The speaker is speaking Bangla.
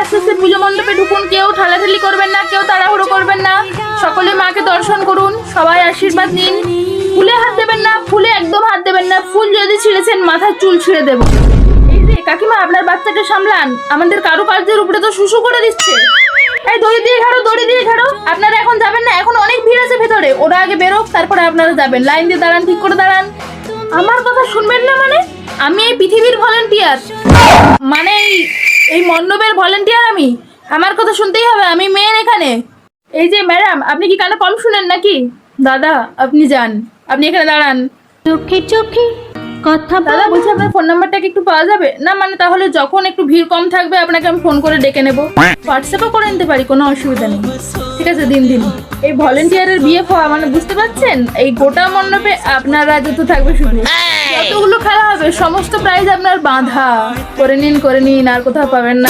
আস্তে আস্তে পুজো মণ্ডপে ঢুকুন, কেউ ঠালাঠালি করবেন না, কেউ তাড়াহুড়ো করবেন না, সকলে মাকে দর্শন করুন, সবাই আশীর্বাদ নিন। ফুলে হাত দেবেন না, ফুলে একদম হাত দেবেন না, ফুল যদি ছিঁড়েছেন মাথার চুল ছিঁড়ে দেবো। এই যে কাকিমা, আপনার বাচ্চাটা সামলান, আমাদের কারুকার্যের উপরে তো শুশু করে দিচ্ছে। এই দড়ি দিয়ে ঘাড়ো, দড়ি দিয়ে ঘাড়ো। আপনারা এখন যাবেন না, এখন অনেক ভিড় আছে ভেতরে, ওরা আগে বেরোক তারপরে আপনারা যাবেন। লাইন দিয়ে দাঁড়ান, ঠিক করে দাঁড়ান। আমার কথা শুনবেন না মানে? আমি এই পৃথিবীর ভলেন্টিয়ার, মানে এই মণ্ডপের ভলেন্টিয়ার আমি। আমার কথা শুনতেই হবে, আমি মেন এখানে। এই যে ম্যাডাম, আপনি কি কানে কম শুনেন নাকি? দাদা আপনি যান, আপনি এখানে দাঁড়ান। চোখে চোখে কথা দাদা বলছি, আপনার ফোন নাম্বারটা কি একটু পাওয়া যাবে? না মানে তাহলে যখন একটু ভিড় কম থাকবে আপনাকে আমি ফোন করে ডেকে নেবো, হোয়াটসঅ্যাপও করে নিতে পারি, কোনো অসুবিধা নেই। ঠিক আছে, দিন দিন। এই ভলেন্টিয়ারের বিয়ে হওয়া মানে বুঝতে পারছেন, এই গোটা মণ্ডপে আপনার রাজত্ব থাকবে শুধু। যতগুলো খেলা হবে সমস্ত প্রাইজ আপনার বাঁধা। করে নিন, করে নিন, আর কোথাও পাবেন না।